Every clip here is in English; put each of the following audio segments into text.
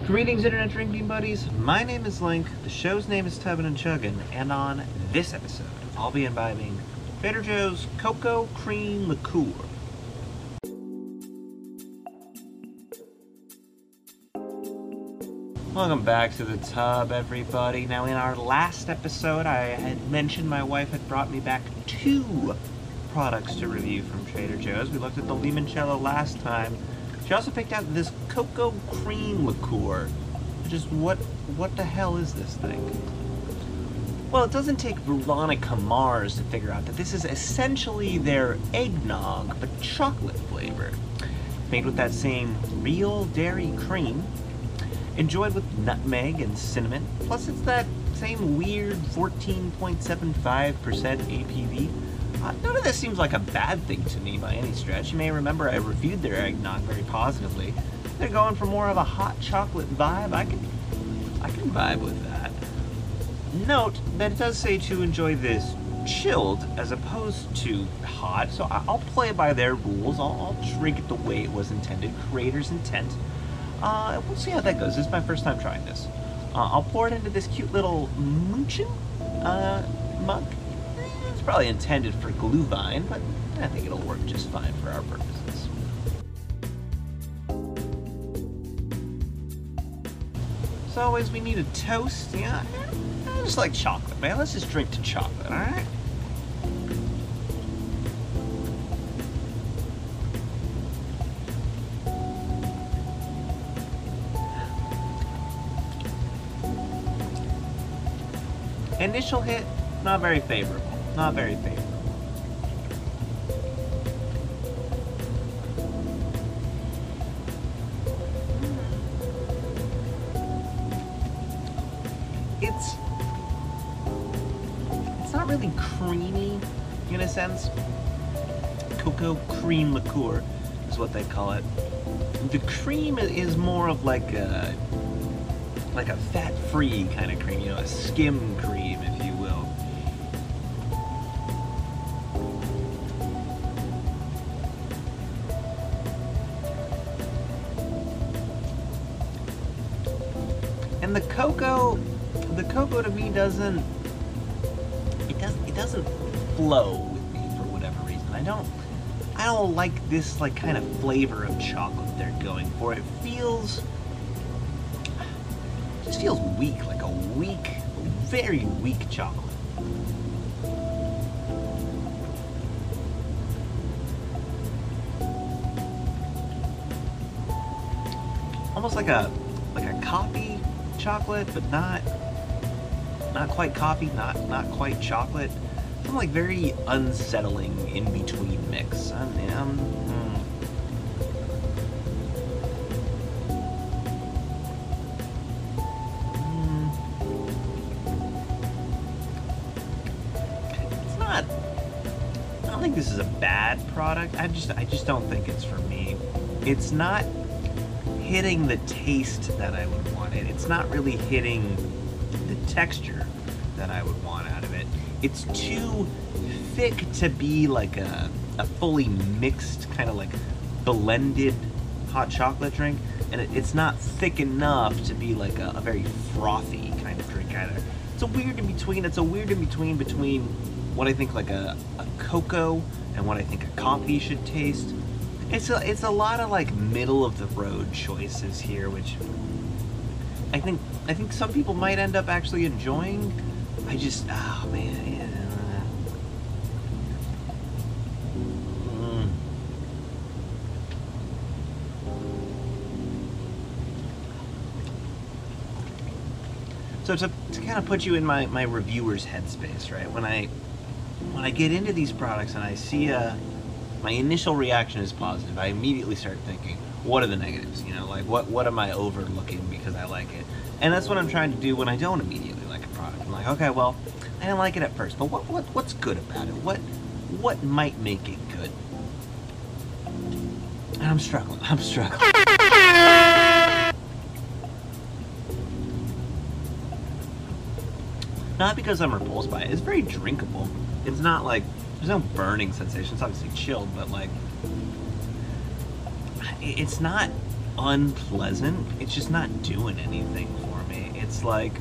Greetings, Internet Drinking Buddies. My name is Link, the show's name is Tubbin and Chugging, and on this episode, I'll be imbibing Trader Joe's Cocoa Cream Liqueur. Welcome back to the tub, everybody. Now, in our last episode, I had mentioned my wife had brought me back 2 products to review from Trader Joe's. We looked at the limoncello last time. She also picked out this cocoa cream liqueur. Just what the hell is this thing? Well, it doesn't take Veronica Mars to figure out that this is essentially their eggnog, but chocolate flavored. Made with that same real dairy cream, enjoyed with nutmeg and cinnamon, plus it's that same weird 14.75% ABV. None of this seems like a bad thing to me by any stretch. You may remember I reviewed their eggnog very positively. They're going for more of a hot chocolate vibe. I can vibe with that. Note that it does say to enjoy this chilled as opposed to hot, so I'll play by their rules. I'll drink it the way it was intended, creator's intent. We'll see how that goes. This is my first time trying this. I'll pour it into this cute little Munchin mug. It's probably intended for Glühwein, but I think it'll work just fine for our purposes. As always, we need a toast. Yeah, I just like chocolate, man. Let's just drink to chocolate, all right? Initial hit, not very favorable. Not very favorable. It's not really creamy in a sense. Cocoa cream liqueur is what they call it. The cream is more of like a fat-free kind of cream, you know, a skim cream, if you will. And the cocoa to me doesn't flow with me for whatever reason. I don't like this like kind of flavor of chocolate they're going for. It feels weak, like a very weak chocolate. Almost like a coffee chocolate, but not quite coffee, not quite chocolate. Some like very unsettling in between mix. I don't think this is a bad product. I just don't think it's for me. It's not hitting the taste that I would want it. It's not really hitting the texture that I would want out of it. It's too thick to be like a fully mixed kind of like blended hot chocolate drink, and it's not thick enough to be like a very frothy kind of drink either. It's a weird in between. It's a weird in between what I think like a cocoa and what I think a coffee should taste. It's a lot of like middle of the road choices here, which I think some people might end up actually enjoying. Oh man, yeah. So to kind of put you in my reviewer's headspace, right? When I get into these products and I see my initial reaction is positive, I immediately start thinking, what are the negatives? You know, like what am I overlooking because I like it? And that's what I'm trying to do when I don't immediately like a product. I'm like, okay, well, I didn't like it at first, but what's good about it? What might make it good? And I'm struggling. Not because I'm repulsed by it. It's very drinkable. It's not like, there's no burning sensation. It's obviously chilled, but like, it's not unpleasant. It's just not doing anything for me. It's like,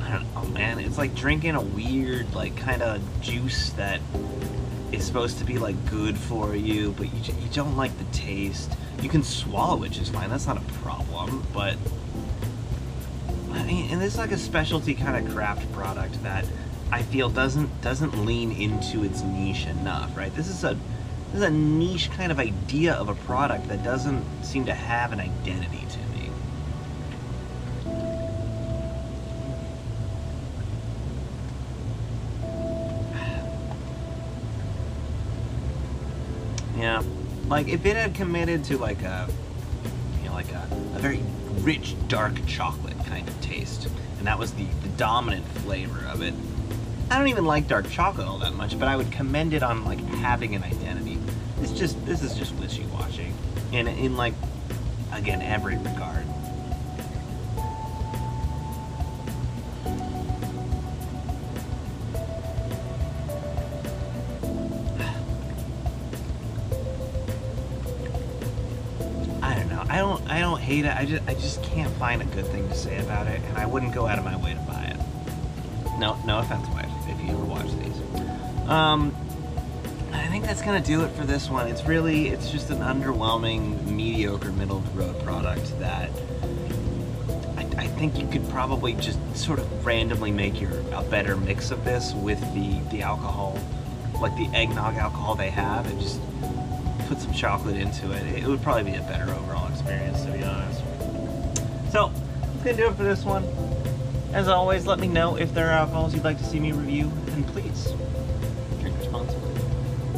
I don't know, man. It's like drinking a weird, like, kind of juice that is supposed to be, like, good for you, but you don't like the taste. You can swallow it just fine. That's not a problem, but I mean, and this is like a specialty kind of craft product that I feel doesn't lean into its niche enough, right? This is a niche kind of idea of a product that doesn't seem to have an identity to me. Yeah, like if it had committed to like a, you know, like a very rich dark chocolate kind of taste, and that was the dominant flavor of it. I don't even like dark chocolate all that much, but I would commend it on like having an identity. This is just wishy-washy, in like, again, every regard. I don't know. I don't hate it. I just can't find a good thing to say about it, and I wouldn't go out of my way to buy it. No offense, wife, if you ever watch these. I think that's gonna do it for this one. It's just an underwhelming, mediocre, middle-of-the-road product that I think you could probably just sort of randomly make a better mix of this with the alcohol, like the eggnog alcohol they have, and just put some chocolate into it. It would probably be a better overall experience, to be honest. So, that's gonna do it for this one. As always, let me know if there are alcohols you'd like to see me review, and please